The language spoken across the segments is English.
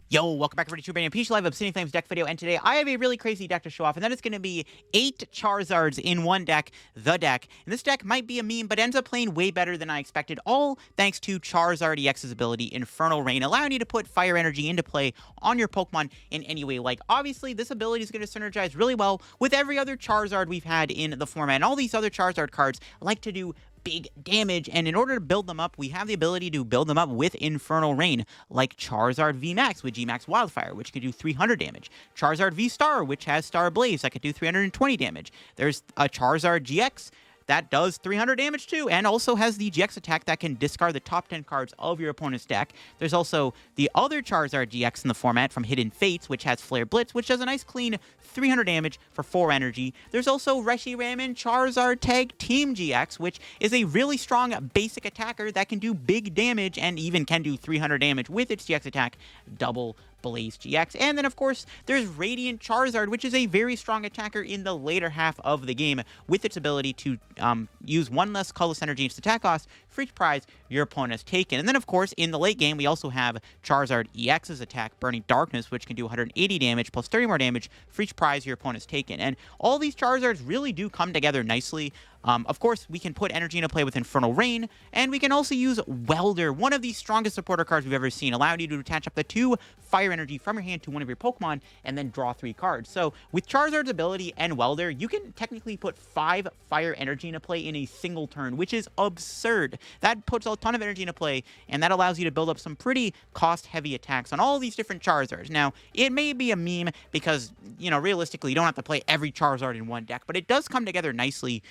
Yo, welcome back everybody to Radiant Charizard Live Obsidian Flames deck video, and today I have a really crazy deck to show off, and that is going to be 8 Charizards in one deck, the deck. And this deck might be a meme, but ends up playing way better than I expected, all thanks to Charizard-GX's ability, Infernal Rain, allowing you to put fire energy into play on your Pokemon in any way. Like, obviously, this ability is going to synergize really well with every other Charizard we've had in the format, and all these other Charizard cards like to do big damage, and in order to build them up, we have the ability to build them up with Infernal Rain, like Charizard VMAX with GMAX Wildfire, which can do 300 damage. Charizard VSTAR, which has Star Blaze, that could do 320 damage. There's a Charizard GX that does 300 damage too, and also has the GX attack that can discard the top 10 cards of your opponent's deck. There's also the other Charizard GX in the format from Hidden Fates, which has Flare Blitz, which does a nice clean 300 damage for 4 energy. There's also Reshiram Charizard Tag Team GX, which is a really strong basic attacker that can do big damage and even can do 300 damage with its GX attack, Double Blaze GX. And then, of course, there's Radiant Charizard, which is a very strong attacker in the later half of the game with its ability to use 1 less colorless energy into attack cost for each prize your opponent has taken. And then, of course, in the late game, we also have Charizard EX's attack, Burning Darkness, which can do 180 damage plus 30 more damage for each prize your opponent has taken. And all these Charizards really do come together nicely. Of course, we can put energy into play with Infernal Rain, and we can also use Welder, one of the strongest supporter cards we've ever seen, allowing you to attach up the 2 fire energy from your hand to one of your Pokemon and then draw 3 cards. So with Charizard's ability and Welder, you can technically put 5 fire energy into play in a single turn, which is absurd. That puts a ton of energy into play, and that allows you to build up some pretty cost-heavy attacks on all these different Charizards. Now, it may be a meme because, you know, realistically, you don't have to play every Charizard in one deck, but it does come together nicely,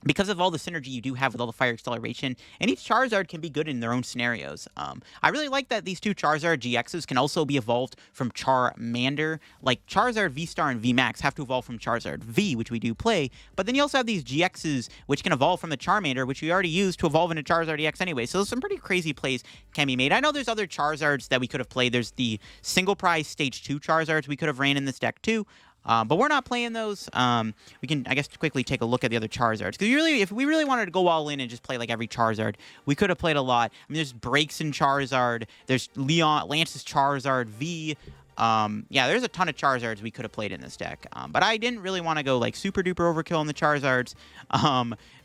because of all the synergy you do have with all the fire acceleration, and each Charizard can be good in their own scenarios. I really like that these 2 Charizard GXs can also be evolved from Charmander. Like, Charizard V-Star and VMAX have to evolve from Charizard V, which we do play, but then you also have these GXs which can evolve from the Charmander, which we already used to evolve into Charizard EX anyway, so some pretty crazy plays can be made. I know there's other Charizards that we could have played. There's the single prize Stage 2 Charizards we could have ran in this deck too. But we're not playing those. We can, I guess, quickly take a look at the other Charizards. Because if we really wanted to go all in and just play like every Charizard, we could have played a lot. I mean, there's Breaks in Charizard. There's Lance's Charizard V. Yeah, there's a ton of Charizards we could have played in this deck. But I didn't really want to go like super duper overkill on the Charizards.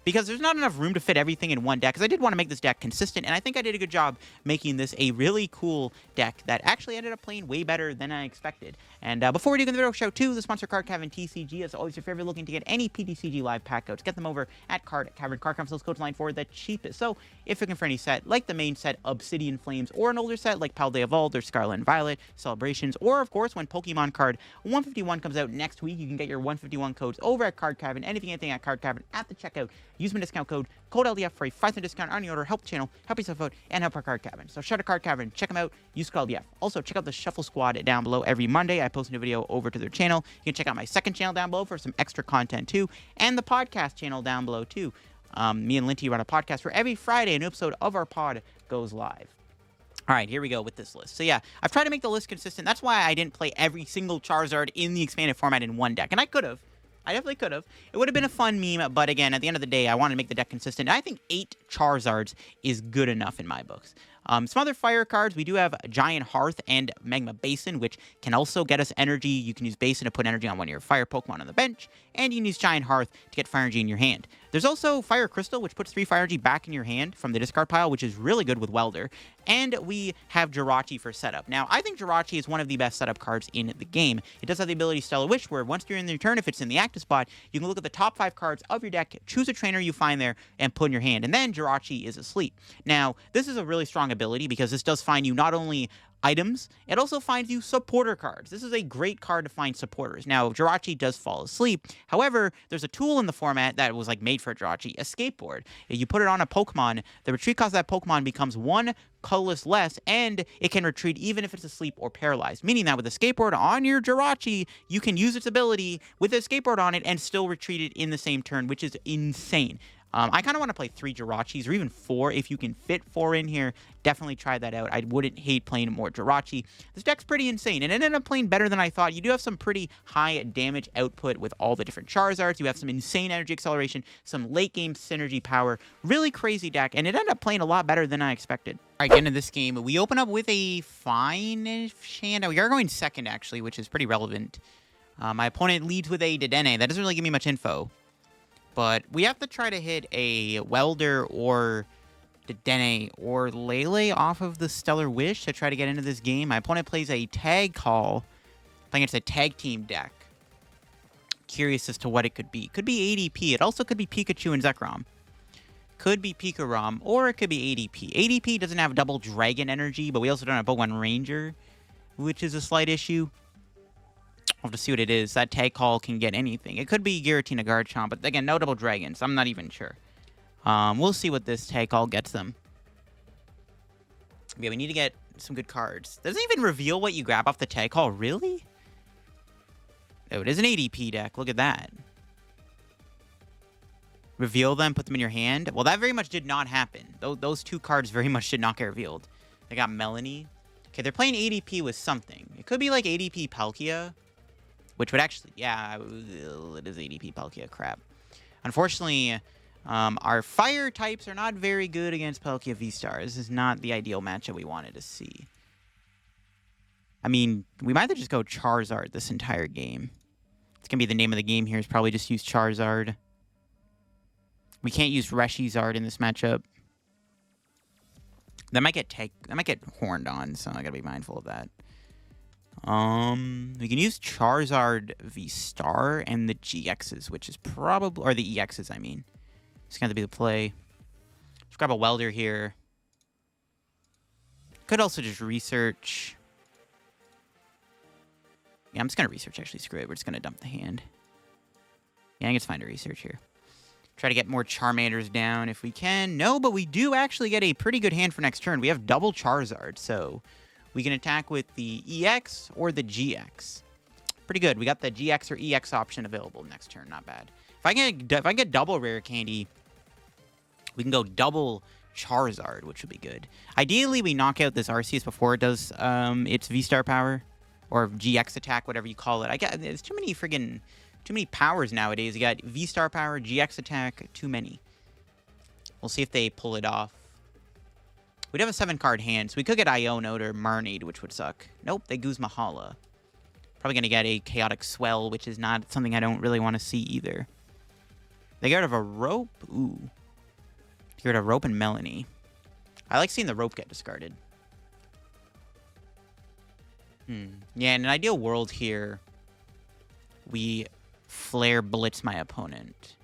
Because there's not enough room to fit everything in one deck, because I did want to make this deck consistent, and I think I did a good job making this a really cool deck that actually ended up playing way better than I expected. And before we do the video, shout to the sponsor Card Cavern TCG. As always, if you're ever looking to get any PTCG live pack codes, get them over at Card Cavern. Card Cavern sells codes line for the cheapest. So if you're looking for any set, like the main set, Obsidian Flames, or an older set like Paldea Evolved or Scarlet and Violet, Celebrations, or of course, when Pokemon Card 151 comes out next week, you can get your 151 codes over at Card Cavern. Anything at Card Cavern at the checkout. Use my discount code LDF for a 5% discount on your order. Help the channel, help yourself out, and help our Card Cavern. So shout out to Card Cavern, check them out, use code LDF. Also, check out the Shuffle Squad down below. Every Monday, I post a new video over to their channel. You can check out my second channel down below for some extra content too, and the podcast channel down below too. Me and Linty run a podcast where every Friday, a new episode of our pod goes live. All right, here we go with this list. So yeah, I've tried to make the list consistent. That's why I didn't play every single Charizard in the expanded format in one deck, and I could have. I definitely could have. It would have been a fun meme, but again, at the end of the day, I wanted to make the deck consistent. And I think 8 Charizards is good enough in my books. Some other fire cards, we do have Giant Hearth and Magma Basin, which can also get us energy. You can use Basin to put energy on one of your fire Pokemon on the bench, and you can use Giant Hearth to get fire energy in your hand. There's also Fire Crystal, which puts 3 fire energy back in your hand from the discard pile, which is really good with Welder. And we have Jirachi for setup. Now, I think Jirachi is one of the best setup cards in the game. It does have the ability Stellar Wish, where once during your turn, if it's in the active spot, you can look at the top 5 cards of your deck, choose a trainer you find there, and put in your hand. And then Jirachi is asleep. Now, this is a really strong ability because this does find you not only items, it also finds you supporter cards. This is a great card to find supporters. Now, Jirachi does fall asleep. However, there's a tool in the format that was like made for Jirachi, Escape Board. You put it on a Pokemon, the retreat cost of that Pokemon becomes 1 colorless less, and it can retreat even if it's asleep or paralyzed. Meaning that with a skateboard on your Jirachi, you can use its ability with a skateboard on it and still retreat it in the same turn, which is insane. I kind of want to play 3 Jirachis, or even 4 if you can fit 4 in here. Definitely try that out. I wouldn't hate playing more Jirachi. This deck's pretty insane, and it ended up playing better than I thought. You do have some pretty high damage output with all the different Charizards. You have some insane energy acceleration, some late-game synergy power. Really crazy deck, and it ended up playing a lot better than I expected. All right, getting into this game, we open up with a fine-ish hand. We are going second, actually, which is pretty relevant. My opponent leads with a Dedenne. That doesn't really give me much info. But we have to try to hit a Welder or Dedenne or Lele off of the Stellar Wish to try to get into this game. My opponent plays a tag call. I think it's a tag team deck. Curious as to what it could be. Could be ADP. It also could be Pikachu and Zekrom. Could be Pikarom, or it could be ADP. ADP doesn't have double Dragon energy, but we also don't have Pokemon Ranger, which is a slight issue. I'll have to see what it is. That tag call can get anything. It could be Giratina Garchomp, but again, no double dragons. I'm not even sure. We'll see what this tag call gets them. Yeah, we need to get some good cards. Doesn't even reveal what you grab off the tag call. Really? Oh, it is an ADP deck. Look at that. Reveal them, put them in your hand. Well, that very much did not happen. Those 2 cards very much did not get revealed. They got Melanie. Okay, they're playing ADP with something. It could be like ADP Palkia. Which would actually, yeah, it is ADP Palkia, crap. Unfortunately, our fire types are not very good against Palkia VSTAR. This is not the ideal matchup we wanted to see. I mean, we might have just go Charizard this entire game. It's going to be the name of the game here, is probably just use Charizard. We can't use Reshiram in this matchup. That might get horned on, so I gotta be mindful of that. We can use Charizard VSTAR and the GXs, which is probably, or the EXs, I mean. It's going to be the play. Let's grab a Welder here. Could also just research. Yeah, I'm just going to research, actually. Screw it. We're just going to dump the hand. Yeah, I think it's fine to research here. Try to get more Charmanders down if we can. No, but we do actually get a pretty good hand for next turn. We have double Charizard, so we can attack with the EX or the GX. Pretty good. We got the GX or EX option available next turn. Not bad. If I get double Rare Candy, we can go double Charizard, which would be good. Ideally, we knock out this Arceus before it does its V-Star power or GX attack, whatever you call it. There's too many powers nowadays. You got V-Star power, GX attack, too many. We'll see if they pull it off. We'd have a 7-card hand, so we could get Iono or Marnade, which would suck. Nope, they Guzma HIF. Probably going to get a Chaotic Swell, which is not something I don't really want to see either. They get rid of a Rope. Ooh. Get rid of Rope and Melanie. I like seeing the Rope get discarded. Yeah, in an ideal world here, we Flare Blitz my opponent.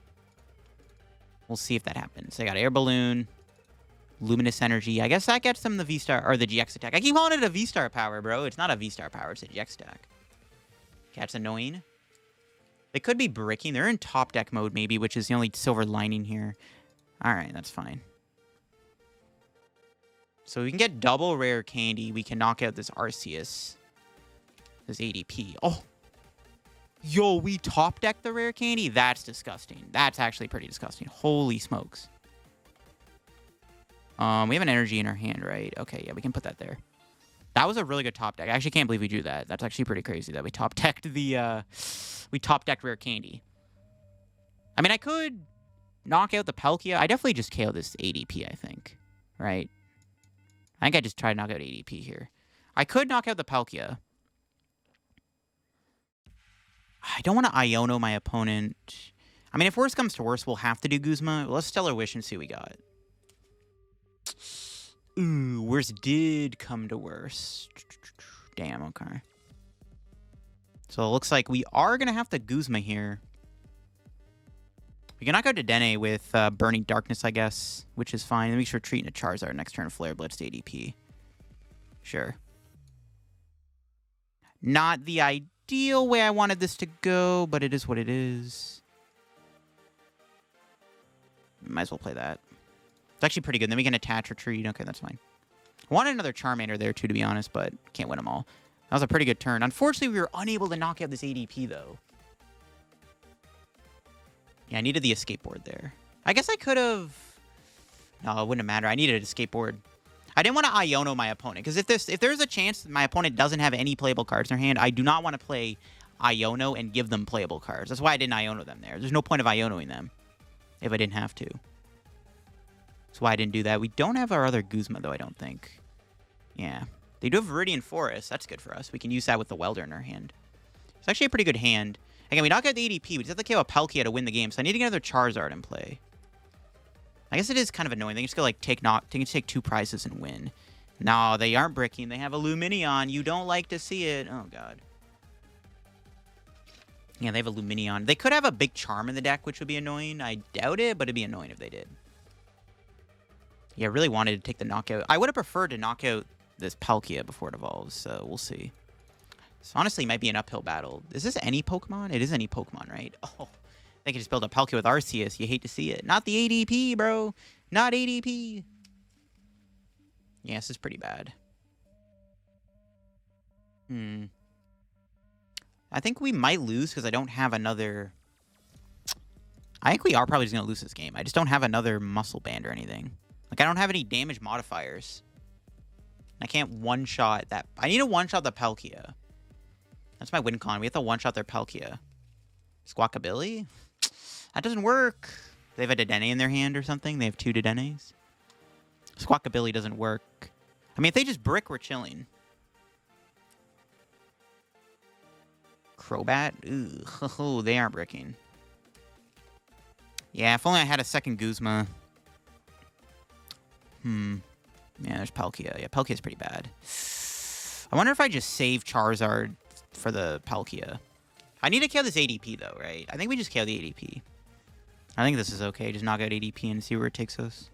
We'll see if that happens. They got Air Balloon, Luminous Energy. I guess that gets them the V-Star, or the GX attack. I keep calling it a V-Star power, bro. It's not a V-Star power. It's a GX attack. That's annoying. They could be bricking. They're in top deck mode, maybe, which is the only silver lining here. All right, that's fine. So we can get double Rare Candy. We can knock out this Arceus. This ADP. Oh! Yo, we top deck the Rare Candy? That's disgusting. That's actually pretty disgusting. Holy smokes. We have an energy in our hand, right? Okay, yeah, we can put that there. That was a really good top deck. I actually can't believe we drew that. That's actually pretty crazy that we top decked the, we top decked Rare Candy. I mean, I could knock out the Palkia. I definitely just KO this ADP, I think. Right? I think I just tried to knock out ADP here. I could knock out the Palkia. I don't want to Iono my opponent. I mean, if worse comes to worse, we'll have to do Guzma. Let's Stellar Wish and see what we got. Ooh, worse did come to worse. Damn, okay. So it looks like we are going to have to Guzma here. We can knock out Dedenne with Burning Darkness, I guess, which is fine. And make sure treating a Charizard next turn, Flare Blitz to ADP. Sure. Not the ideal way I wanted this to go, but it is what it is. Might as well play that. It's actually pretty good. Then we can attach, retreat. Okay, that's fine. I wanted another Charmander there, too, to be honest, but can't win them all. That was a pretty good turn. Unfortunately, we were unable to knock out this ADP, though. Yeah, I needed the escape board there. I guess I could have... No, it wouldn't have mattered. I needed an escape board. I didn't want to Iono my opponent, because if there's a chance my opponent doesn't have any playable cards in their hand, I do not want to play Iono and give them playable cards. That's why I didn't Iono them there. There's no point of Ionoing them if I didn't have to. That's why I didn't do that. We don't have our other Guzma, though, I don't think. Yeah. They do have Viridian Forest. That's good for us. We can use that with the Welder in our hand. It's actually a pretty good hand. Again, we knock out the ADP. We just have to kill a Palkia to win the game, so I need to get another Charizard in play. I guess it is kind of annoying. They can just go, like, take 2 prizes and win. No, they aren't bricking. They have a Lumineon. You don't like to see it. Oh, God. Yeah, they have a Lumineon. They could have a big Charm in the deck, which would be annoying. I doubt it, but it'd be annoying if they did. Yeah, I really wanted to take the knockout. I would have preferred to knock out this Palkia before it evolves, so we'll see. So honestly, it might be an uphill battle. Is this any Pokemon? It is any Pokemon, right? Oh, they can just build a Palkia with Arceus. You hate to see it. Not the ADP, bro. Not ADP. Yeah, this is pretty bad. I think we might lose because I don't have another... I think we are probably just going to lose this game. I just don't have another Muscle Band or anything. Like, I don't have any damage modifiers. I can't one-shot that. I need to one-shot the Palkia. That's my win con. We have to one-shot their Palkia. Squawkabilly? That doesn't work. They have a Dedenne in their hand or something. They have 2 Dedennes. Squawkabilly doesn't work. I mean, if they just brick, we're chilling. Crobat? Ooh, they aren't bricking. Yeah, if only I had a second Guzma. Yeah, there's Palkia. Yeah, Palkia's pretty bad. I wonder if I just save Charizard for the Palkia. I need to kill this ADP, though, right? I think we just kill the ADP. I think this is okay. Just knock out ADP and see where it takes us.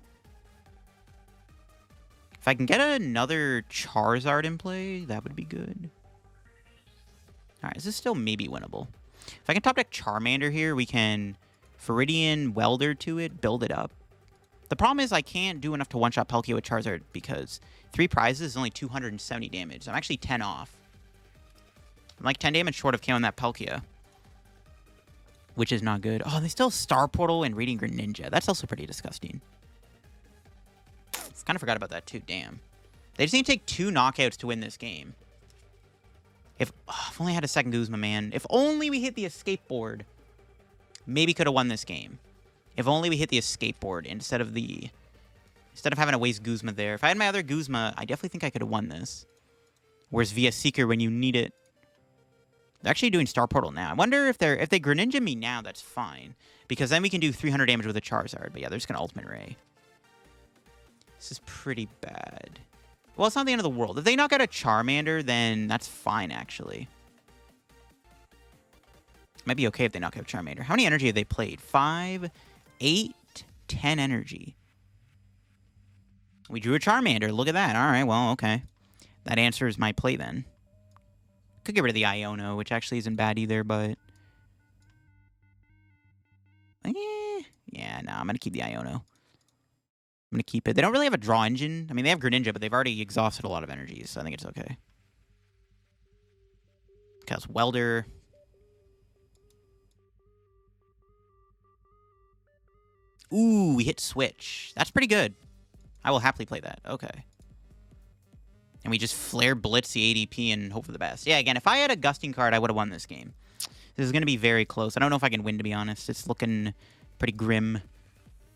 If I can get another Charizard in play, that would be good. Alright, this is still maybe winnable. If I can top deck Charmander here, we can Viridian Welder to it, build it up. The problem is I can't do enough to one-shot Palkia with Charizard because 3 prizes is only 270 damage. I'm actually 10 off. I'm like 10 damage short of KOing that Palkia, which is not good. Oh, they still have Star Portal and Radiant Greninja. That's also pretty disgusting. Kind of forgot about that too. Damn. They just need to take 2 knockouts to win this game. If only I had a second Guzma, man. If only we hit the escape board. Maybe could have won this game. If only we hit the escape board instead of having to waste Guzma there. If I had my other Guzma, I definitely think I could have won this. Where's VS Seeker when you need it? They're actually doing Star Portal now. I wonder if they Greninja me now, that's fine. Because then we can do 300 damage with a Charizard. But yeah, they're just going to Ultimate Ray. This is pretty bad. Well, it's not the end of the world. If they knock out a Charmander, then that's fine, actually. Might be okay if they knock out Charmander. How many energy have they played? 5, 8, 10 energy. We drew a Charmander. Look at that. All right, well, okay. That answers my play, then. Could get rid of the Iono, which actually isn't bad either, but... Yeah, no, I'm going to keep the Iono. I'm going to keep it. They don't really have a draw engine. I mean, they have Greninja, but they've already exhausted a lot of energy, so I think it's okay. Okay, it's Welder. Ooh, we hit Switch. That's pretty good. I will happily play that. Okay. And we just Flare Blitz the ADP and hope for the best. Yeah, again, if I had a Gusting card, I would have won this game. This is going to be very close. I don't know if I can win, to be honest. It's looking pretty grim.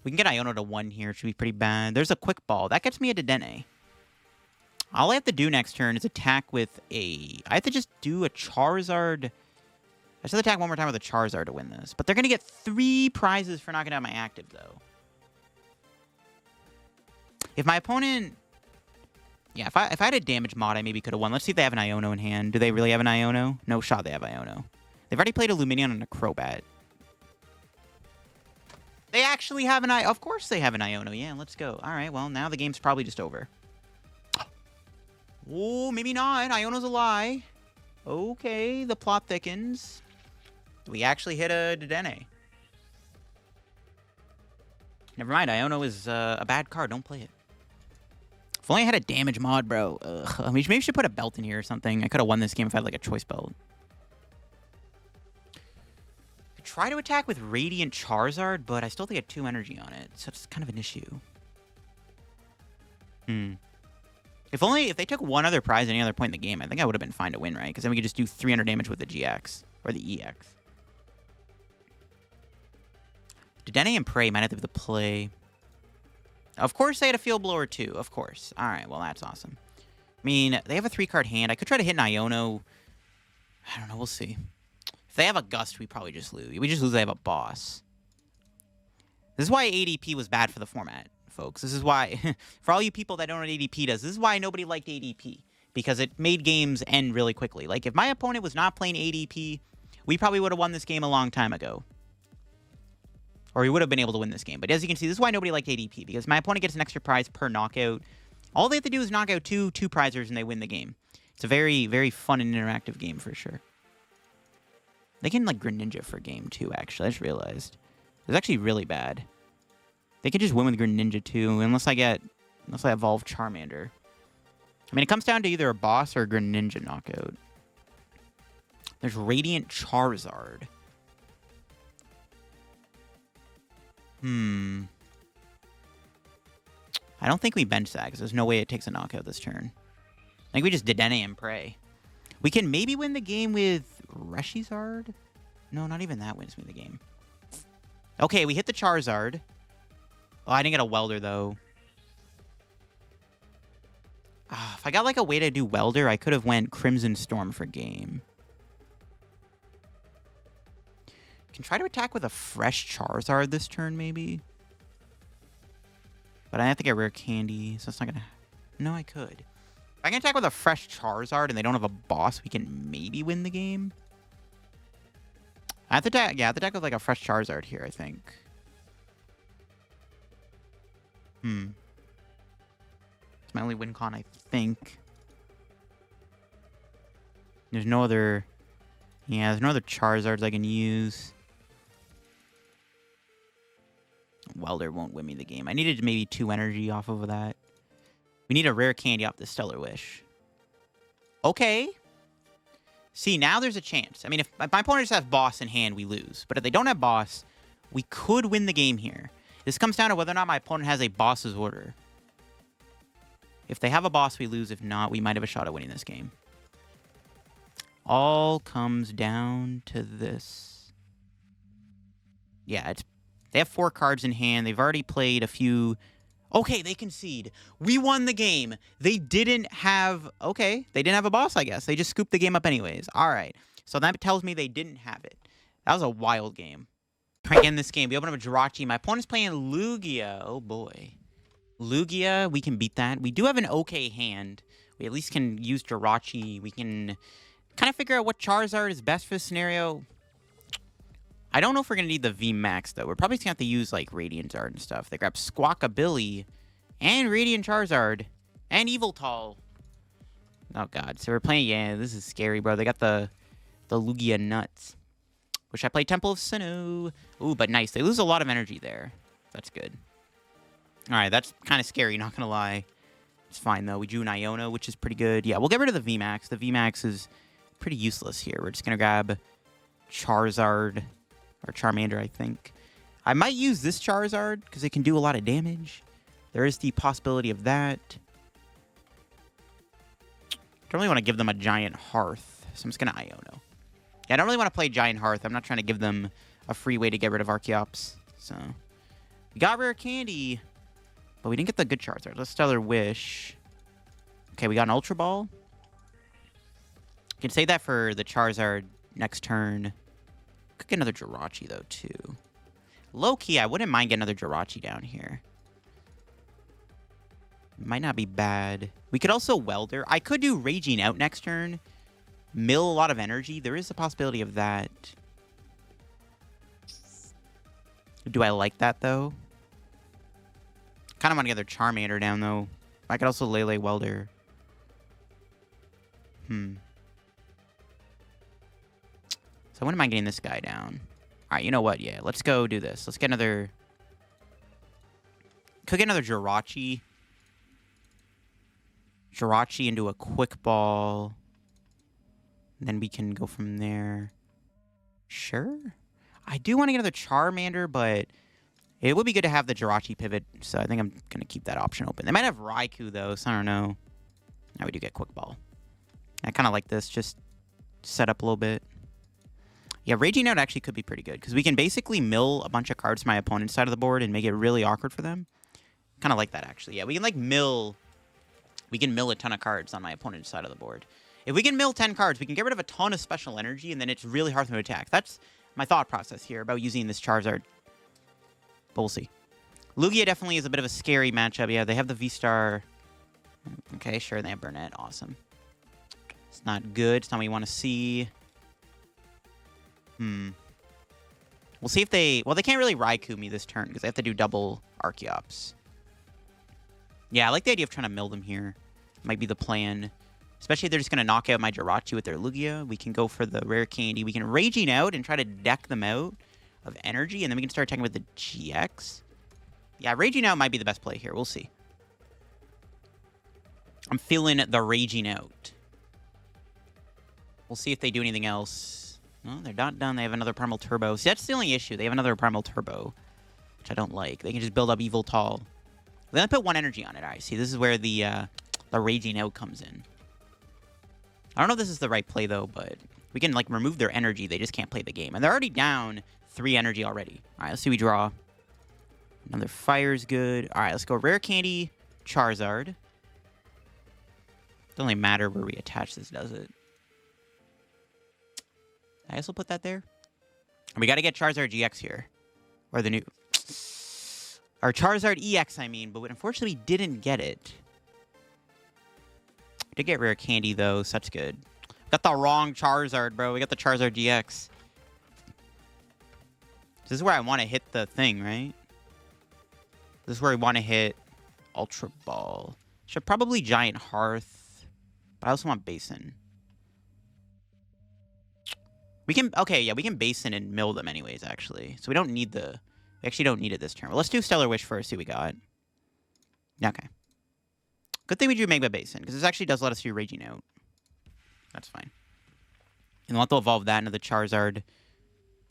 We can get Iono to 1 here. It should be pretty bad. There's a Quick Ball. That gets me a Dedenne. All I have to do next turn is attack with a... I have to just do a Charizard... I just have to attack one more time with a Charizard to win this. But they're going to get 3 prizes for knocking out my active, though. If my opponent... Yeah, if I had a damage mod, I maybe could have won. Let's see if they have an Iono in hand. Do they really have an Iono? No shot they have Iono. They've already played a Lumineon and a Crobat. They actually have an Of course they have an Iono. Yeah, let's go. All right, well, now the game's probably just over. Oh, maybe not. Iono's a lie. Okay, the plot thickens. We actually hit a Dedenne. Never mind, Iono is a bad card. Don't play it. If only I had a damage mod, bro. Ugh. I mean, maybe I should put a belt in here or something. I could have won this game if I had, like, a choice belt. try to attack with Radiant Charizard, but I still think I have 2 energy on it, so it's kind of an issue. If they took one other prize at any other point in the game, I think I would have been fine to win, right? Because then we could just do 300 damage with the GX, or the EX. Dedenne and Prey might have to be the play. Of course they had a Field Blower too, of course. Alright, well that's awesome. I mean, they have a 3-card hand. I could try to hit an Iono. I don't know, we'll see. If they have a Gust, we probably just lose. We just lose, they have a boss. This is why ADP was bad for the format, folks. This is why, for all you people that don't know what ADP does, this is why nobody liked ADP. Because it made games end really quickly. Like, if my opponent was not playing ADP, we probably would have won this game a long time ago. Or we would have been able to win this game. But as you can see, this is why nobody liked ADP. Because my opponent gets an extra prize per knockout. All they have to do is knock out two prizers and they win the game. It's a very, very fun and interactive game for sure. They can, like, Greninja for game 2, actually. I just realized. It's actually really bad. They could just win with Greninja too, unless I evolve Charmander. I mean, it comes down to either a boss or a Greninja knockout. There's Radiant Charizard. I don't think we bench that, because there's no way it takes a knockout this turn. I think we just Dedenne and Prey. We can maybe win the game with Reshiram? No, not even that wins me the game. Okay, we hit the Charizard. Oh, I didn't get a Welder, though. If I got, like, a way to do Welder, I could have went Crimson Storm for game. Can try to attack with a fresh Charizard this turn, maybe. But I have to get Rare Candy, so it's not gonna... No, I could. If I can attack with a fresh Charizard and they don't have a boss, we can maybe win the game. I have to attack, yeah, I have to attack with, like, a fresh Charizard here, I think. It's my only win con, I think. There's no other... Yeah, there's no other Charizards I can use. Welder won't win me the game. I needed maybe 2 energy off of that. We need a Rare Candy off the Stellar Wish. Okay. See, now there's a chance. I mean, if my opponent just has boss in hand, we lose. But if they don't have boss, we could win the game here. This comes down to whether or not my opponent has a boss's order. If they have a boss, we lose. If not, we might have a shot at winning this game. All comes down to this. Yeah, they have 4 cards in hand. They've already played a few... Okay, they concede. We won the game. They didn't have... Okay, they didn't have a boss, I guess. They just scooped the game up anyways. All right. So that tells me they didn't have it. That was a wild game. Again, this game, we open up a Jirachi. My opponent's playing Lugia. Oh, boy. Lugia, we can beat that. We do have an okay hand. We at least can use Jirachi. We can kind of figure out what Charizard is best for this scenario. I don't know if we're going to need the VMAX, though. We're probably going to have to use, like, Radiant Art and stuff. They grab Squawkabilly and Radiant Charizard and Yveltal. Oh, God. So we're playing... Yeah, this is scary, bro. They got the Lugia nuts. Wish I played Temple of Sinnoh. Ooh, but nice. They lose a lot of energy there. That's good. All right, that's kind of scary, not going to lie. It's fine, though. We drew an Iono, which is pretty good. Yeah, we'll get rid of the VMAX. The VMAX is pretty useless here. We're just going to grab Charizard... Or Charmander, I think. I might use this Charizard, because it can do a lot of damage. There is the possibility of that. Don't really want to give them a Giant Hearth, so I'm just going to Iono. Yeah, I don't really want to play Giant Hearth. I'm not trying to give them a free way to get rid of Arceus. So, we got Rare Candy, but we didn't get the good Charizard. Let's Stellar Wish. Okay, we got an Ultra Ball. You can save that for the Charizard next turn. Could get another Jirachi, though, too. Low-key, I wouldn't mind getting another Jirachi down here. Might not be bad. We could also Welder. I could do Raging Out next turn. Mill a lot of energy. There is a possibility of that. Do I like that, though? Kind of want to get their Charmander down, though. I could also Lele Welder. So I wouldn't mind getting this guy down. All right, you know what? Yeah, let's go do this. Let's get another... Could get another Jirachi. Jirachi into a Quick Ball. And then we can go from there. Sure. I do want to get another Charmander, but it would be good to have the Jirachi pivot, so I think I'm going to keep that option open. They might have Raikou, though, so I don't know. Now we do get Quick Ball. I kind of like this, just set up a little bit. Yeah, Raging Out actually could be pretty good, because we can basically mill a bunch of cards from my opponent's side of the board and make it really awkward for them. Kind of like that, actually. Yeah, we can, like, mill... We can mill a ton of cards on my opponent's side of the board. If we can mill 10 cards, we can get rid of a ton of special energy, and then it's really hard to attack. That's my thought process here about using this Charizard. But we'll see. Lugia definitely is a bit of a scary matchup. Yeah, they have the VSTAR. Okay, sure, they have Burnett. Awesome. It's not good. It's not what you want to see. We'll see if they... Well, they can't really Raikou me this turn, because they have to do double Arceops. Yeah, I like the idea of trying to mill them here. Might be the plan. Especially if they're just going to knock out my Jirachi with their Lugia. We can go for the Rare Candy. We can Raging Out and try to deck them out of energy, and then we can start attacking with the GX. Yeah, Raging Out might be the best play here. We'll see. I'm feeling the Raging Out. We'll see if they do anything else. No, they're not done. They have another Primal Turbo. See, that's the only issue. They have another Primal Turbo, which I don't like. They can just build up Evil Tall. They only put one energy on it. All right, see, this is where the Raging Out comes in. I don't know if this is the right play, though, but we can, like, remove their energy. They just can't play the game. And they're already down 3 energy already. All right, let's see what we draw. Another Fire's good. All right, let's go Rare Candy, Charizard. Doesn't really matter where we attach this, does it? I guess we'll put that there. We got to get Charizard-GX here. Or the new... Our Charizard EX, I mean, but unfortunately we didn't get it. We did get Rare Candy, though, so that's good. Got the wrong Charizard, bro. We got the Charizard-GX. This is where I want to hit the thing, right? This is where we want to hit Ultra Ball. Should probably Giant Hearth. But I also want Basin. We can... Okay, yeah, we can Basin and mill them anyways, actually. So we don't need the... We actually don't need it this turn. Well, let's do Stellar Wish first, see what we got. Okay. Good thing we drew Magma Basin, because this actually does let us do Raging Out. That's fine. And we'll have to evolve that into the Charizard.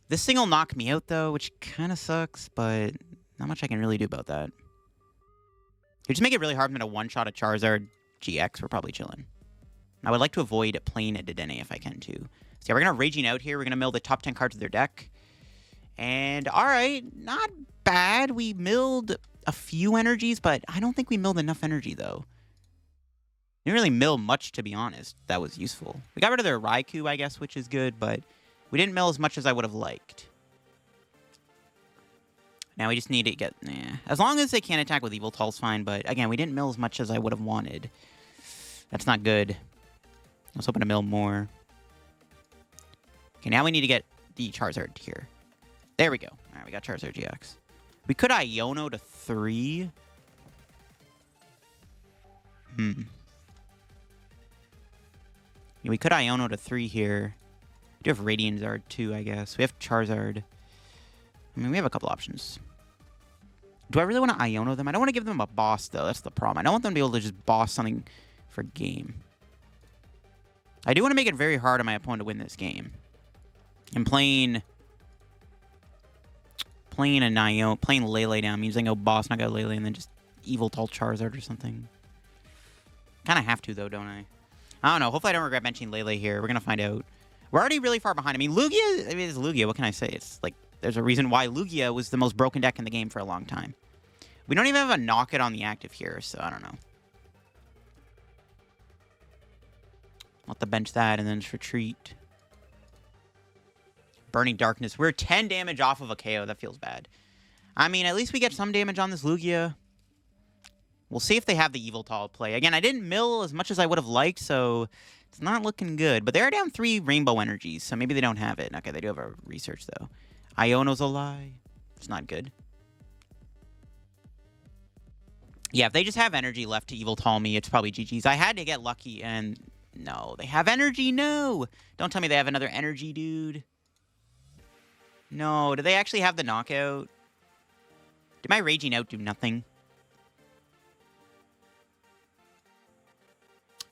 This thing will knock me out, though, which kind of sucks, but not much I can really do about that. You just make it really hard for me to one-shot a Charizard GX. We're probably chilling. I would like to avoid playing a Dedenne if I can, too. So yeah, we're going to Raging Out here. We're going to mill the top 10 cards of their deck. And, alright, not bad. We milled a few energies, but I don't think we milled enough energy, though. Didn't really mill much, to be honest. That was useful. We got rid of their Raikou, I guess, which is good, but we didn't mill as much as I would have liked. Now we just need to get... As long as they can't attack with Evil Tall's fine, but, again, we didn't mill as much as I would have wanted. That's not good. I was hoping to mill more. Okay, now we need to get the Charizard here. There we go. All right, we got Charizard GX. We could Iono to 3. Yeah, we could Iono to 3 here. We do have Radiant Charizard too, I guess. We have Charizard. I mean, we have a couple options. Do I really want to Iono them? I don't want to give them a boss, though. That's the problem. I don't want them to be able to just boss something for game. I do want to make it very hard on my opponent to win this game. And playing Lele down means I go boss, not go Lele, and then just Evil Tall Charizard or something. Kind of have to, though, don't I? I don't know. Hopefully I don't regret mentioning Lele here. We're going to find out. We're already really far behind. I mean, Lugia, it's Lugia. What can I say? It's like, there's a reason why Lugia was the most broken deck in the game for a long time. We don't even have a knock it on the active here, so I don't know. I'll have to bench that and then just retreat. Burning Darkness. We're 10 damage off of a KO. That feels bad. I mean, at least we get some damage on this Lugia. We'll see if they have the Evil Tall play. Again, I didn't mill as much as I would have liked, so it's not looking good. But they're down 3 Rainbow Energies, so maybe they don't have it. Okay, they do have a research, though. Iono's a lie. It's not good. Yeah, if they just have energy left to Evil Tall me, it's probably GG's. I had to get lucky, and no. They have energy? No! Don't tell me they have another energy, dude. No, do they actually have the knockout? Did my Raging Out do nothing?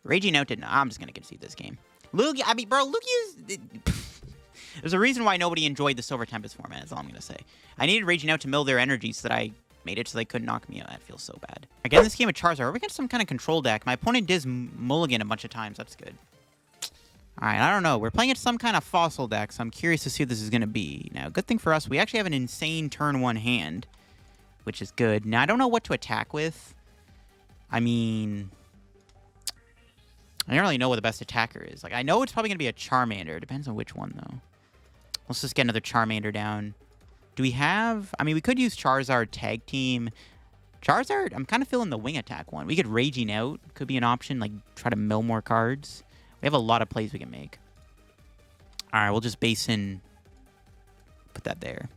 Raging Out did not. I'm just going to concede this game. Lugia, I mean, bro, Lugia's... There's a reason why nobody enjoyed the Silver Tempest format, is all I'm going to say. I needed Raging Out to mill their energy so that I made it so they couldn't knock me out. That feels so bad. Again, this game of Charizard. Are we getting some kind of control deck? My opponent did mulligan a bunch of times. That's good. Alright, I don't know. We're playing it some kind of fossil deck, so I'm curious to see what this is going to be. Now, good thing for us, we actually have an insane turn 1 hand, which is good. Now, I don't know what to attack with. I mean, I don't really know what the best attacker is. Like, I know it's probably going to be a Charmander. Depends on which one, though. Let's just get another Charmander down. Do we have... I mean, we could use Charizard Tag Team. Charizard, I'm kind of feeling the wing attack one. We could Raging Out. Could be an option, like, try to mill more cards. We have a lot of plays we can make. Alright, we'll just base in... Put that there.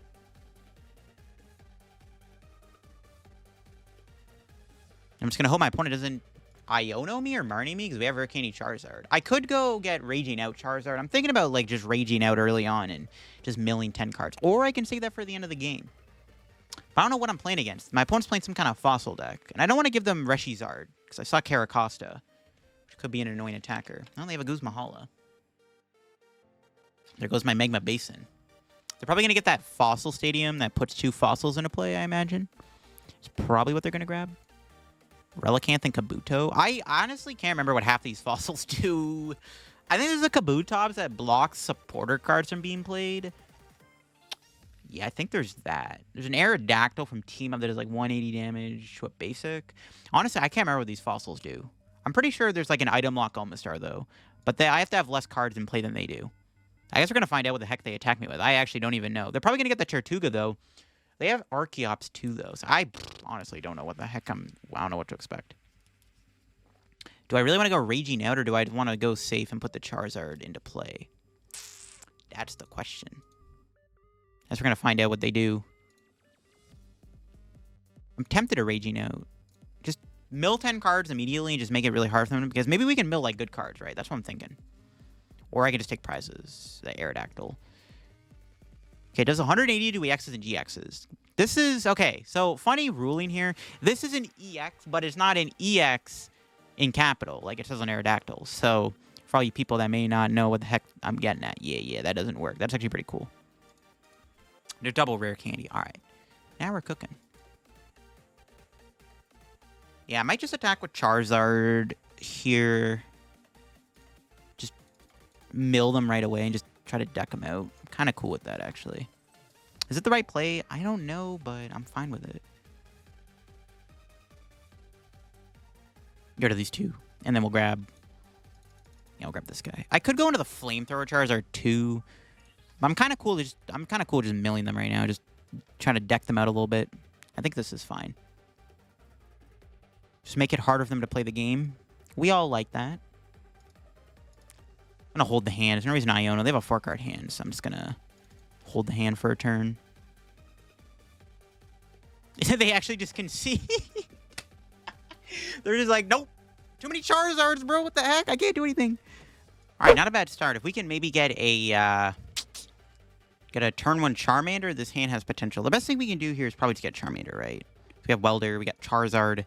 I'm just going to hope my opponent doesn't Iono me or Marnie me, because we have Rare Candy Charizard. I could go get Raging Out Charizard. I'm thinking about, like, just Raging Out early on and just milling 10 cards. Or I can save that for the end of the game. But I don't know what I'm playing against. My opponent's playing some kind of fossil deck. And I don't want to give them Reshiram, because I saw Caracosta. Could be an annoying attacker. Oh, they have a Guzma HIF. There goes my Magma Basin. They're probably going to get that Fossil Stadium that puts 2 fossils into play, I imagine. It's probably what they're going to grab. Relicanth and Kabuto. I honestly can't remember what half these fossils do. I think there's a Kabutops that blocks supporter cards from being played. Yeah, I think there's that. There's an Aerodactyl from Team Up that does like 180 damage to a basic. Honestly, I can't remember what these fossils do. I'm pretty sure there's like an item lock Omastar, though. But I have to have less cards in play than they do. I guess we're going to find out what the heck they attack me with. I actually don't even know. They're probably going to get the Tortuga, though. They have Arceus, too, though. So I honestly don't know what the heck I don't know what to expect. Do I really want to go Raging Out, or do I want to go safe and put the Charizard into play? That's the question. I guess we're going to find out what they do. I'm tempted to Raging Out. Just mill 10 cards immediately and just make it really hard for them, because maybe we can mill like good cards, right? That's what I'm thinking. Or I can just take prizes. The Aerodactyl. Okay, it does 180 to EXs and GXs. This is... Okay, so funny ruling here. This is an EX, but it's not an EX in capital, like it says on Aerodactyl. So, for all you people that may not know what the heck I'm getting at, yeah, that doesn't work. That's actually pretty cool. They're double Rare Candy. Alright. Now we're cooking. Yeah, I might just attack with Charizard here. Just mill them right away and just try to deck them out. I'm kind of cool with that, actually. Is it the right play? I don't know, but I'm fine with it. Get rid of these 2. And then we'll grab... Yeah, we'll grab this guy. I could go into the Flamethrower Charizard 2. But I'm kind of cool just milling them right now. Just trying to deck them out a little bit. I think this is fine. Just make it harder for them to play the game. We all like that. I'm going to hold the hand. There's no reason Iono. They have a 4-card hand, so I'm just going to hold the hand for a turn. They actually just concede. They're just like, nope. Too many Charizards, bro. What the heck? I can't do anything. All right, not a bad start. If we can maybe get a turn 1 Charmander, this hand has potential. The best thing we can do here is probably to get Charmander, right? We have Welder. We got Charizard.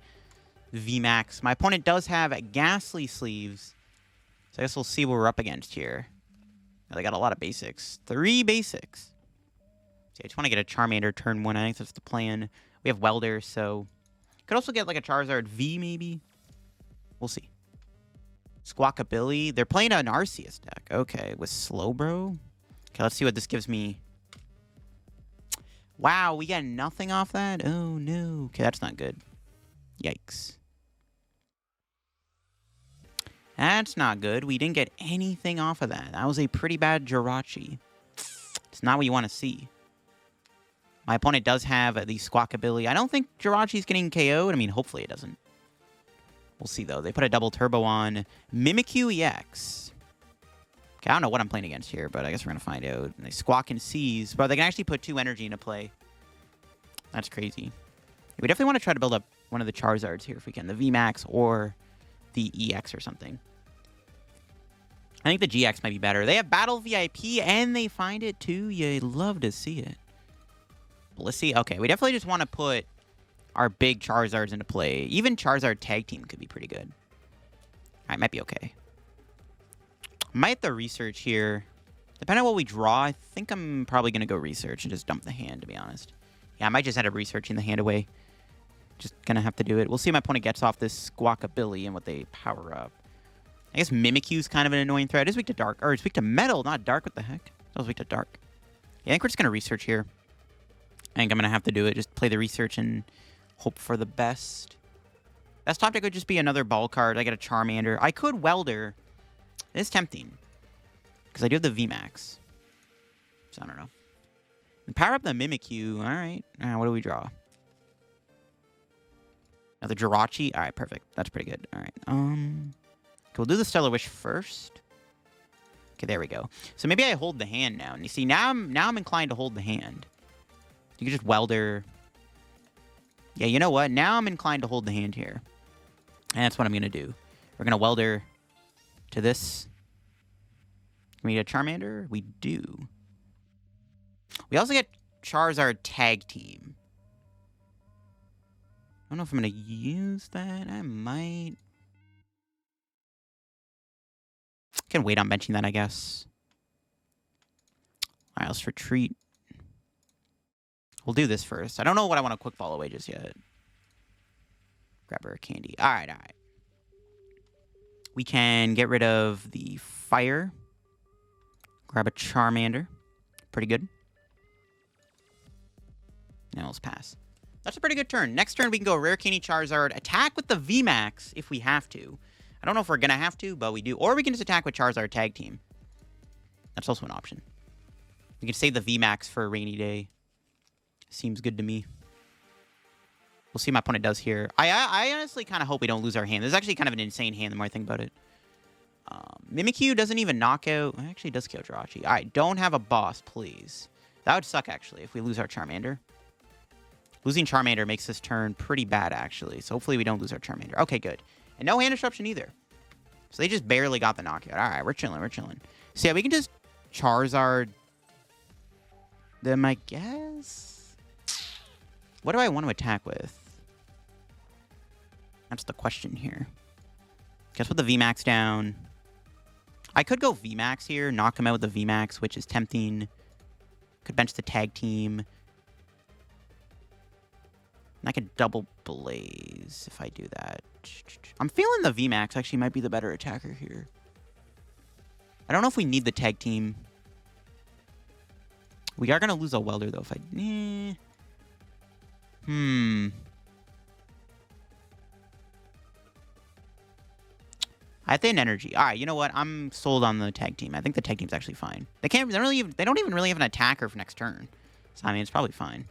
VMAX. My opponent does have Ghastly Sleeves. So I guess we'll see what we're up against here. They got a lot of basics. 3 basics. See, I just want to get a Charmander turn 1. I think that's the plan. We have Welder, so... Could also get like a Charizard V, maybe. We'll see. Squawkabilly. They're playing an Arceus deck. Okay, with Slowbro. Okay, let's see what this gives me. Wow, we got nothing off that? Oh, no. Okay, that's not good. Yikes. That's not good. We didn't get anything off of that. That was a pretty bad Jirachi. It's not what you want to see. My opponent does have the Squawkabilly. I don't think Jirachi's getting KO'd. I mean, hopefully it doesn't. We'll see, though. They put a double turbo on Mimikyu EX. Okay, I don't know what I'm playing against here, but I guess we're going to find out. And they Squawk and Seize. But they can actually put 2 energy into play. That's crazy. We definitely want to try to build up one of the Charizards here if we can. The VMAX or the EX or something. I think the GX might be better. They have Battle VIP and they find it too. You love to see it. Blissey. Okay, we definitely just want to put our big Charizards into play. Even Charizard Tag Team could be pretty good. Alright, might be okay. Might have to research here. Depending on what we draw, I think I'm probably going to go research and just dump the hand, to be honest. Yeah, I might just end up researching the hand away. Just going to have to do it. We'll see if my opponent gets off this Squawkabilly and what they power up. I guess Mimikyu's kind of an annoying threat. It's weak to dark. Or it's weak to metal, not dark. What the heck? That was weak to dark. Yeah, I think we're just going to research here. I think I'm going to have to do it. Just play the research and hope for the best. Best top deck would just be another ball card. I get a Charmander. I could Welder. It is tempting. Because I do have the VMAX. So I don't know. And power up the Mimikyu. All right. What do we draw? Another Jirachi. All right, perfect. That's pretty good. All right. Okay, we'll do the Stellar Wish first. Okay, there we go. So maybe I hold the hand now. And you see, now I'm inclined to hold the hand. You can just Welder. Yeah, you know what? Now I'm inclined to hold the hand here. And that's what I'm going to do. We're going to Welder to this. Can we get a Charmander? We do. We also get Charizard Tag Team. I don't know if I'm going to use that. I might. Can wait on benching that, I guess. All right, let's retreat. We'll do this first. I don't know what I want to quick ball away just yet. Grab Rare Candy. All right, all right. We can get rid of the Fire. Grab a Charmander. Pretty good. Now let's pass. That's a pretty good turn. Next turn, we can go Rare Candy Charizard. Attack with the VMAX if we have to. I don't know if we're going to have to, but we do. Or we can just attack with Charizard Tag Team. That's also an option. We can save the VMAX for a rainy day. Seems good to me. We'll see what my opponent does here. I honestly kind of hope we don't lose our hand. This is actually kind of an insane hand the more I think about it. Mimikyu doesn't even knock out. It actually does kill Jirachi. All right, don't have a boss, please. That would suck, actually, if we lose our Charmander. Losing Charmander makes this turn pretty bad, actually. So hopefully we don't lose our Charmander. Okay, good. And no hand disruption either. So they just barely got the knockout. All right, we're chilling, we're chilling. So yeah, we can just Charizard them, I guess. What do I want to attack with? That's the question here. Guess with the VMAX down. I could go VMAX here, knock him out with the VMAX, which is tempting. Could bench the Tag Team. And I could double Blaze if I do that. I'm feeling the VMAX actually might be the better attacker here. I don't know if we need the Tag Team. We are going to lose a Welder, though, if I... I think energy. All right, you know what? I'm sold on the Tag Team. I think the Tag Team's actually fine. They can't. They don't even really have an attacker for next turn. So I mean, it's probably fine.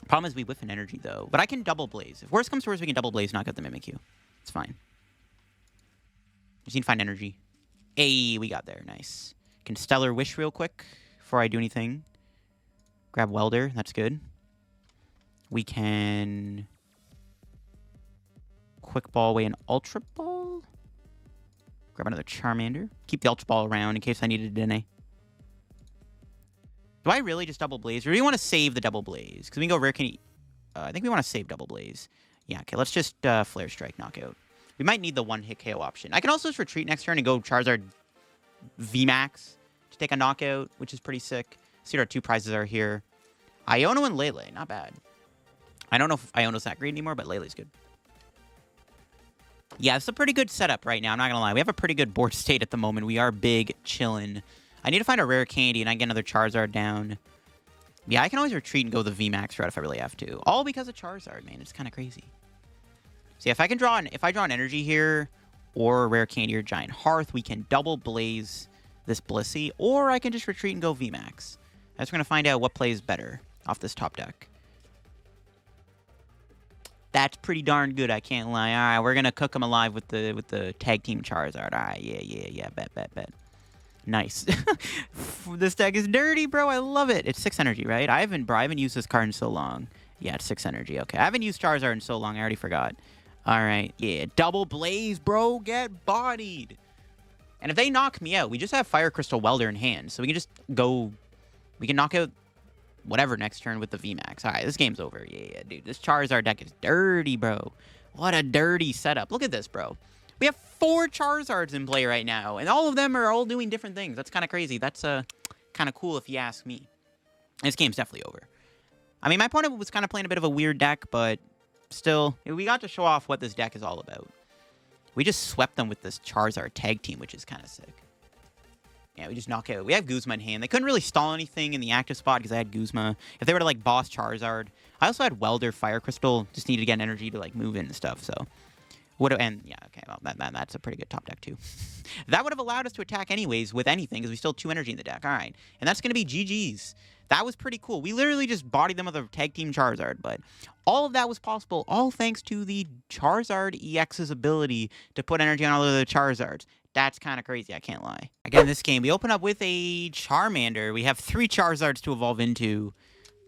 Problem is we whiff an energy though. But I can double Blaze. If worst comes to worst, we can double Blaze, knock out the Mimikyu. It's fine. Just need to find energy. Hey, we got there. Nice. Can Stellar Wish real quick before I do anything. Grab Welder. That's good. We can quick ball away an Ultra Ball. Grab another Charmander. Keep the Ultra Ball around in case I need a Dedenne. Do I really just double Blaze? Or do we want to save the double Blaze? Because we can go Rare Candy. I think we want to save double Blaze. Yeah, okay. Let's just Flare Strike knockout. We might need the one-hit KO option. I can also just retreat next turn and go Charizard VMAX to take a knockout, which is pretty sick. See what our two prizes are here. Iono and Lele. Not bad. I don't know if Iono's that great anymore, but Lele's good. Yeah, it's a pretty good setup right now. I'm not going to lie. We have a pretty good board state at the moment. We are big chillin'. I need to find a Rare Candy, and I get another Charizard down. Yeah, I can always retreat and go the VMAX route if I really have to. All because of Charizard, man. It's kind of crazy. So yeah, if I draw an energy here, or a Rare Candy or Giant Hearth, we can double Blaze this Blissey, or I can just retreat and go VMAX. I just going to find out what plays better off this top deck. That's pretty darn good, I can't lie. All right, we're going to cook him alive with the Tag Team Charizard. All right, yeah. Bet. Nice. This deck is dirty, bro. I love it. It's 6 energy, right? I haven't used this card in so long. Yeah, it's 6 energy. Okay, I haven't used Charizard in so long. I already forgot. All right, yeah. Double Blaze, bro. Get bodied. And if they knock me out, we just have Fire Crystal Welder in hand. So we can just go... We can knock out whatever next turn with the VMAX. All right, this game's over. Yeah, dude. This Charizard deck is dirty, bro. What a dirty setup. Look at this, bro. We have 4 Charizards in play right now, and all of them are all doing different things. That's kind of crazy. That's kind of cool if you ask me. This game's definitely over. I mean, my opponent was kind of playing a bit of a weird deck, but still, we got to show off what this deck is all about. We just swept them with this Charizard tag team, which is kind of sick. Yeah, we just knock out. We have Guzma in hand. They couldn't really stall anything in the active spot because I had Guzma. If they were to, like, boss Charizard. I also had Welder, Fire Crystal. Just needed to get energy to, like, move in and stuff, so. And, yeah, okay, well, that's a pretty good top deck, too. That would have allowed us to attack anyways with anything because we still have 2 energy in the deck. All right. And that's going to be GG's. That was pretty cool. We literally just bodied them with a tag team Charizard, but all of that was possible, all thanks to the Charizard EX's ability to put energy on all of the Charizards. That's kind of crazy, I can't lie. Again, in this game, we open up with a Charmander. We have 3 Charizards to evolve into.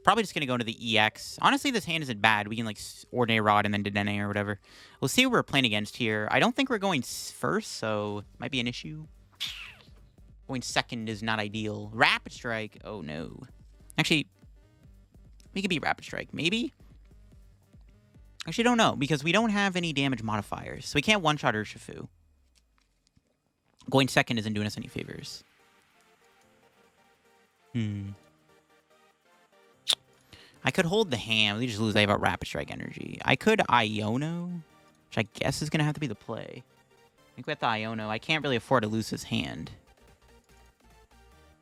Probably just going to go into the EX. Honestly, this hand isn't bad. We can, like, Ordinary Rod and then Dedenne or whatever. We'll see what we're playing against here. I don't think we're going first, so might be an issue. Going second is not ideal. Rapid Strike. Oh, no. Actually, we could be Rapid Strike. Maybe? Actually, don't know, because we don't have any damage modifiers. So we can't one-shot Urshifu. Going second isn't doing us any favors. I could hold the hand. We just lose. They have a Rapid Strike energy. I could Iono, which I guess is going to have to be the play. I think with the Iono, I can't really afford to lose his hand.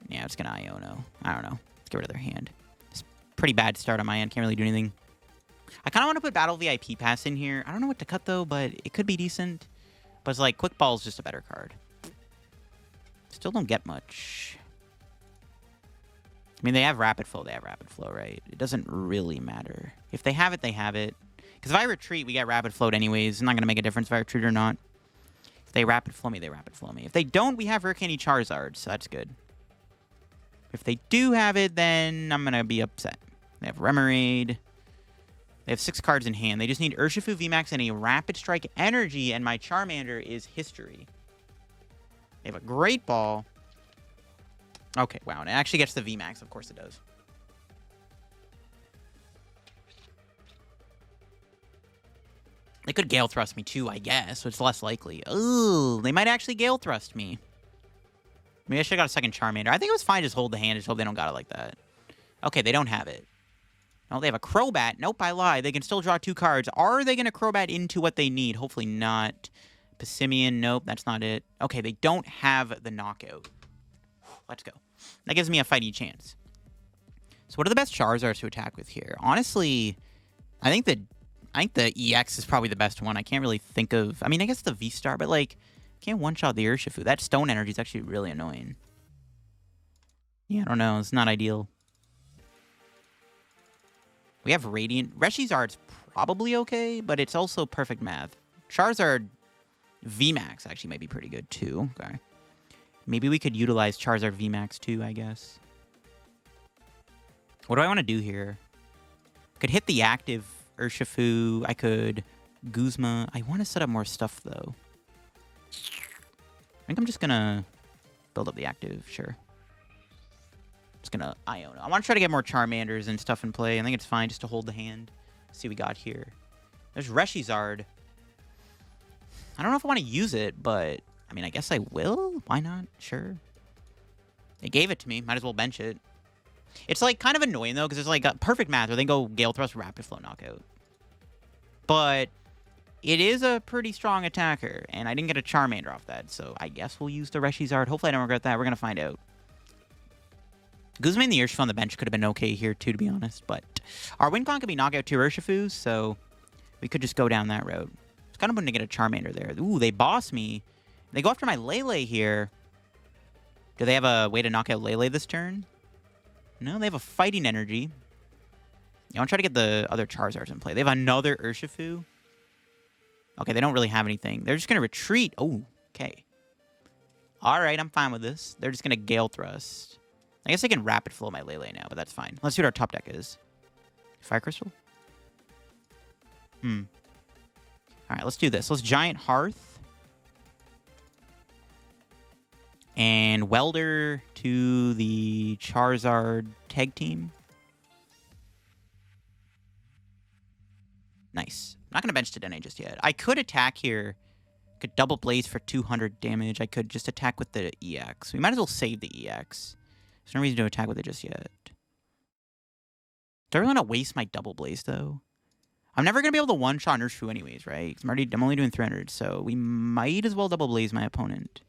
Yeah, it's going to Iono. I don't know. Let's get rid of their hand. It's a pretty bad start on my end. Can't really do anything. I kind of want to put Battle VIP Pass in here. I don't know what to cut, though, but it could be decent. But it's like, Quick Ball is just a better card. Still don't get much. I mean, they have Rapid Flow. They have Rapid Flow, right? It doesn't really matter. If they have it, they have it. Because if I retreat, we get Rapid Flowed anyways. It's not going to make a difference if I retreat or not. If they Rapid Flow me, they Rapid Flow me. If they don't, we have Rare Candy Charizard, so that's good. If they do have it, then I'm going to be upset. They have Remoraid. They have 6 cards in hand. They just need Urshifu, VMAX, and a Rapid Strike energy, and my Charmander is history. They have a Great Ball. Okay, wow, and it actually gets the VMAX. Of course it does. They could Gale Thrust me too, I guess, so it's less likely. Ooh, they might actually Gale Thrust me. Maybe I should have got a second Charmander. I think it was fine just hold the hand. Just hope they don't got it like that. Okay, they don't have it. No, they have a Crobat. Nope, I lied. They can still draw 2 cards. Are they going to Crobat into what they need? Hopefully not. Passimian, nope, that's not it. Okay, they don't have the knockout. Let's go. That gives me a fighting chance. So what are the best Charizards to attack with here? Honestly, I think the EX is probably the best one. I can't really think of... I mean, I guess the VSTAR, but, like, can't one-shot the Urshifu. That stone energy is actually really annoying. Yeah, I don't know. It's not ideal. We have Radiant. Reshiram's probably okay, but it's also perfect math. Charizard VMAX actually might be pretty good, too. Okay. Maybe we could utilize Charizard VMAX, too, I guess. What do I want to do here? I could hit the active Urshifu. I could Guzma. I want to set up more stuff, though. I think I'm just going to build up the active. Sure. Just going to Iono. I want to try to get more Charmanders and stuff in play. I think it's fine just to hold the hand. Let's see what we got here. There's Reshiram. I don't know if I want to use it, but... I mean, I guess I will. Why not? Sure. They gave it to me. Might as well bench it. It's, like, kind of annoying, though, because it's, like, a perfect math where they go Gale Thrust, Rapid Flow, Knockout. But it is a pretty strong attacker, and I didn't get a Charmander off that, so I guess we'll use the Reshiram. Hopefully I don't regret that. We're going to find out. Guzma and the Urshifu on the bench could have been okay here, too, to be honest, but our win con could be Knockout 2 Urshifus, so we could just go down that road. It's kind of fun to get a Charmander there. Ooh, they boss me. They go after my Lele here. Do they have a way to knock out Lele this turn? No, they have a fighting energy. I want to try to get the other Charizards in play. They have another Urshifu. Okay, they don't really have anything. They're just going to retreat. Oh, okay. All right, I'm fine with this. They're just going to Gale Thrust. I guess I can Rapid Flow my Lele now, but that's fine. Let's see what our top deck is. Fire Crystal? All right, let's do this. Let's Giant Hearth. And Welder to the Charizard tag team. Nice. I'm not going to bench Dedenne just yet. I could attack here Could double blaze for 200 damage. I could just attack with the EX. We might as well save the EX. There's no reason to attack with it just yet. Do I really want to waste my double blaze, though? I'm never going to be able to one-shot Urshifu anyways, right? I'm only doing 300, so we might as well double blaze my opponent.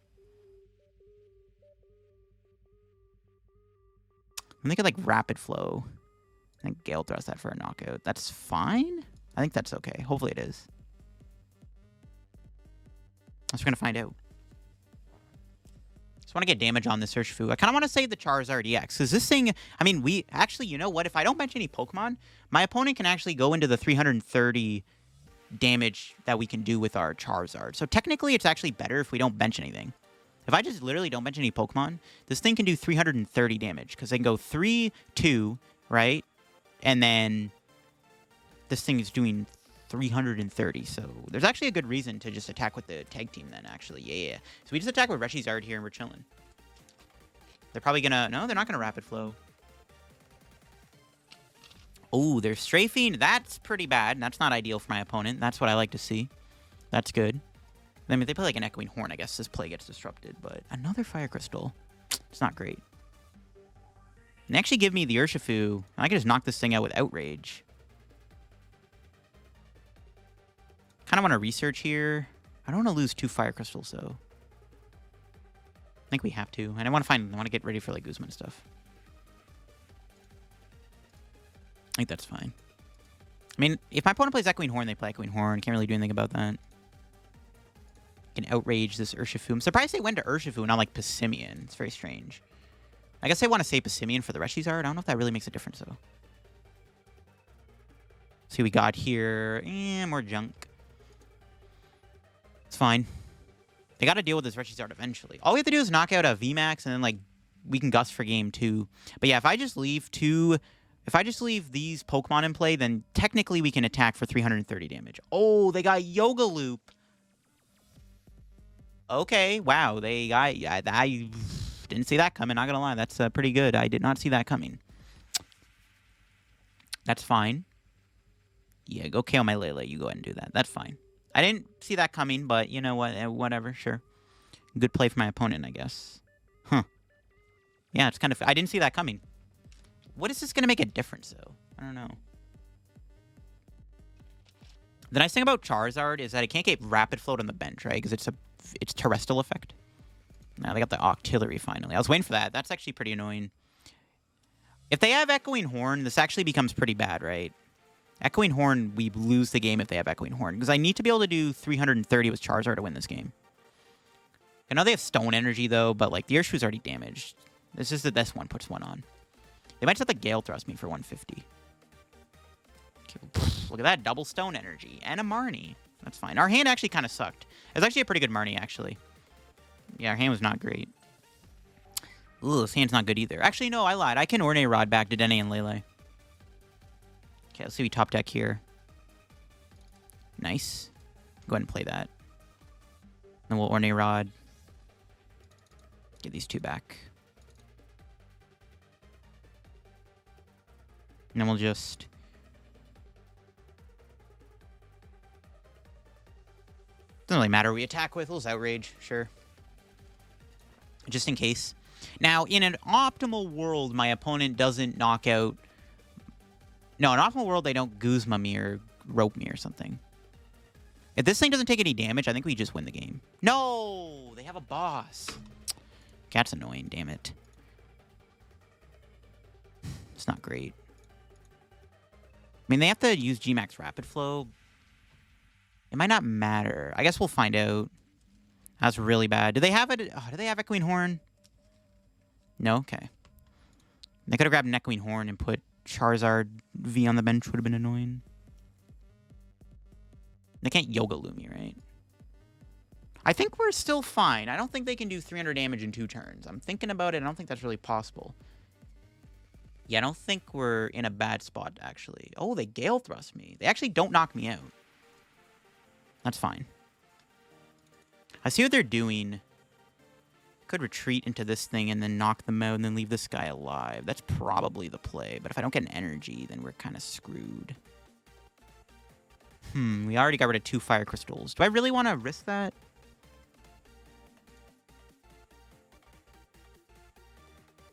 I'm thinking like Rapid Flow. I think Gale Thrust that for a knockout. That's fine? I think that's okay. Hopefully it is. That's what we're going to find out. Just want to get damage on this Urshifu. I kind of want to save the Charizard EX. Because this thing, I mean, actually, you know what? If I don't bench any Pokemon, my opponent can actually go into the 330 damage that we can do with our Charizard. So technically, it's actually better if we don't bench anything. If I just literally don't bench any Pokemon, this thing can do 330 damage. Because they can go 3, 2, right? And then this thing is doing 330, so there's actually a good reason to just attack with the tag team then, actually. Yeah. So we just attack with Reshizard here and we're chilling. They're probably gonna... No, they're not gonna Rapid Flow. Oh, they're strafing. That's pretty bad. That's not ideal for my opponent. That's what I like to see. That's good. I mean, if they play like an Echoing Horn, I guess this play gets disrupted, but another Fire Crystal. It's not great. And they actually give me the Urshifu, and I can just knock this thing out with Outrage. Kind of want to research here. I don't want to lose 2 Fire Crystals, though. I think we have to. And I want to get ready for, like, Guzma and stuff. I think that's fine. I mean, if my opponent plays Echoing Horn, they play Echoing Horn. Can't really do anything about that. Can outrage this Urshifu. I'm surprised they went to Urshifu, not, like, Passimian. It's very strange. I guess I want to say Passimian for the Reshizard. I don't know if that really makes a difference, though. See what we got here. More junk. It's fine. They got to deal with this Reshizard eventually. All we have to do is knock out a VMAX, and then, like, we can Gust for game 2. But yeah, if I just leave these Pokemon in play, then technically we can attack for 330 damage. Oh, they got Yoga Loop. Okay, wow. They got... I didn't see that coming, not gonna lie. That's pretty good. I did not see that coming. That's fine. Yeah, go KO my Lele. You go ahead and do that. That's fine. I didn't see that coming, but you know what? Whatever, sure. Good play for my opponent, I guess. Huh. Yeah, it's kind of... I didn't see that coming. What is this going to make a difference, though? I don't know. The nice thing about Charizard is that it can't get Rapid Float on the bench, right? Because it's Terrestrial Effect. Now they got the Octillery finally. I was waiting for that. That's actually pretty annoying. If they have Echoing Horn, this actually becomes pretty bad, right? Echoing Horn, we lose the game if they have Echoing Horn. Because I need to be able to do 330 with Charizard to win this game. I know they have Stone Energy, though, but like the Urshifu's already damaged. It's just that this one puts one on. They might just have to Gale Thrust me for 150. Okay, look at that. Double Stone Energy. And a Marnie. That's fine. Our hand actually kind of sucked. It was actually a pretty good Marnie, actually. Yeah, our hand was not great. Ooh, this hand's not good either. Actually, no, I lied. I can Ordinary Rod back to Dedenne and Lele. Okay, let's see we top deck here. Nice. Go ahead and play that. Then we'll Ordinary Rod. Get these 2 back. And then we'll just... Doesn't really matter who we attack with. We'll just Outrage, sure. Just in case. Now, in an optimal world, my opponent doesn't knock out... No, in an optimal world, they don't Guzma me or Rope me or something. If this thing doesn't take any damage, I think we just win the game. No! They have a boss. That's annoying, damn it. It's not great. I mean, they have to use Gmax Rapid Flow. It might not matter. I guess we'll find out. That's really bad. Do they have it? Oh, do they have Echoing Horn? No? Okay. They could have grabbed an Echoing Horn and put Charizard V on the bench. Would have been annoying. They can't Yoga Lumi, right? I think we're still fine. I don't think they can do 300 damage in 2 turns. I'm thinking about it. I don't think that's really possible. Yeah, I don't think we're in a bad spot, actually. Oh, they Gale Thrust me. They actually don't knock me out. That's fine. I see what they're doing. Could retreat into this thing and then knock them out and then leave this guy alive. That's probably the play. But if I don't get an energy, then we're kind of screwed. We already got rid of 2 Fire Crystals. Do I really want to risk that?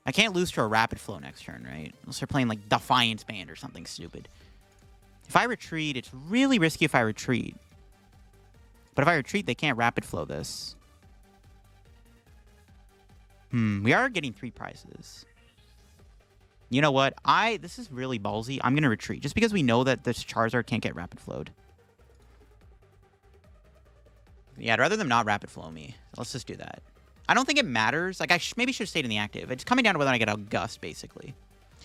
I can't lose to a Rapid Flow next turn, right? Unless they're playing, like, Defiance Band or something stupid. If I retreat, it's really risky if I retreat. But if I retreat, they can't Rapid Flow this. We are getting 3 prizes. You know what? This is really ballsy. I'm going to retreat. Just because we know that this Charizard can't get Rapid Flowed. Yeah, I'd rather them not Rapid Flow me. Let's just do that. I don't think it matters. Like, I maybe should have stayed in the active. It's coming down to whether I get a Gust, basically.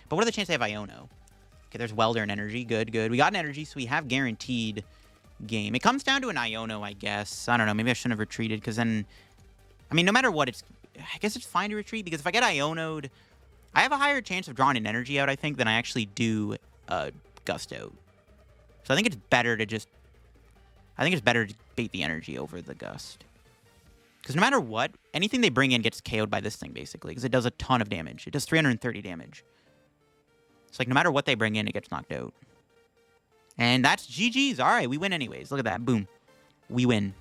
But what are the chances I have Iono? Okay, there's Welder and Energy. Good, good. We got an Energy, so we have guaranteed game. It comes down to an Iono, I guess. I don't know. Maybe I shouldn't have retreated, because then... I mean, no matter what, I guess it's fine to retreat, because if I get Iono'd, I have a higher chance of drawing an Energy out, I think, than I actually do Gust out. So I think it's better to just... I think it's better to bait the Energy over the Gust. Because no matter what, anything they bring in gets KO'd by this thing, basically. Because it does a ton of damage. It does 330 damage. It's like, no matter what they bring in, it gets knocked out. And that's GG's. All right, we win anyways. Look at that. Boom. We win.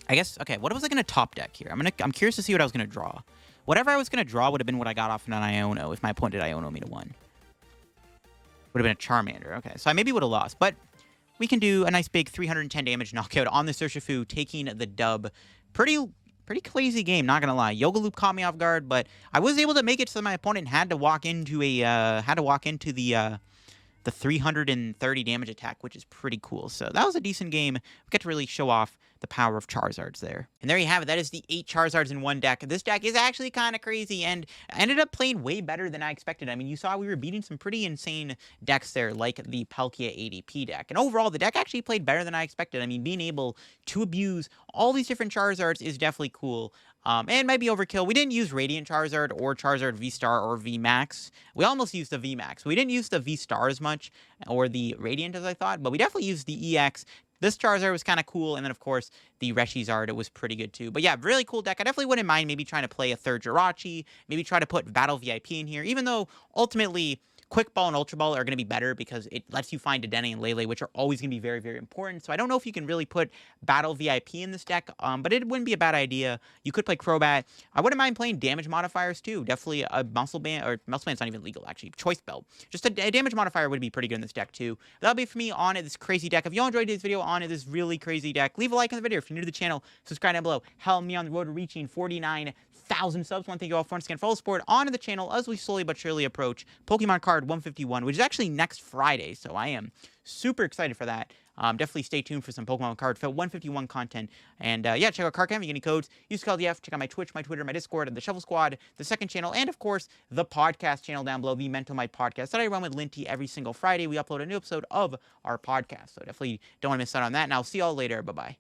I guess, okay, what was I going to top deck here? I'm curious to see what I was going to draw. Whatever I was going to draw would have been what I got off an Iono if my opponent did Iono me to 1. Would have been a Charmander. Okay, so I maybe would have lost. But we can do a nice big 310 damage knockout on the Urshifu, taking the dub. Pretty crazy game, not gonna lie. Yoga Loop caught me off guard, but I was able to make it so my opponent had to walk into the 330 damage attack, which is pretty cool. So that was a decent game. We get to really show off the power of Charizards there. And there you have it. That is the 8 Charizards in one deck. This deck is actually kind of crazy, and I ended up playing way better than I expected. I mean, you saw we were beating some pretty insane decks there, like the Palkia ADP deck. And overall, the deck actually played better than I expected. I mean, being able to abuse all these different Charizards is definitely cool. And might be overkill. We didn't use Radiant Charizard or Charizard VSTAR or VMAX. We almost used the VMAX. We didn't use the VSTAR as much, or the Radiant as I thought, but we definitely used the EX. This Charizard was kind of cool, and then, of course, the Reshiram was pretty good, too. But yeah, really cool deck. I definitely wouldn't mind maybe trying to play a third Jirachi, maybe try to put Battle VIP in here, even though, ultimately, Quick Ball and Ultra Ball are going to be better because it lets you find Dedenne and Lele, which are always going to be very, very important. So I don't know if you can really put Battle VIP in this deck, but it wouldn't be a bad idea. You could play Crobat. I wouldn't mind playing damage modifiers too. Definitely a Muscle Band, or Muscle Band's not even legal actually. Choice Belt. Just a damage modifier would be pretty good in this deck too. That'll be for me on this crazy deck. If you all enjoyed this video on this really crazy deck, leave a like on the video. If you're new to the channel, subscribe down below. Help me on the road to reaching 49,000 subs. I want to thank you all for once again for all the support on the channel as we slowly but surely approach Pokemon card 151, which is actually next Friday, so I am super excited for that. Definitely stay tuned for some Pokemon card 151 content. And yeah, check out CardCam. If you get any codes, use code LDF. Check out my Twitch, my Twitter, my Discord, and the Shovel Squad, the second channel, and of course, the podcast channel down below, the Mental Might podcast that I run with Linty every single Friday. We upload a new episode of our podcast, so definitely don't want to miss out on that. And I'll see y'all later. Bye-bye.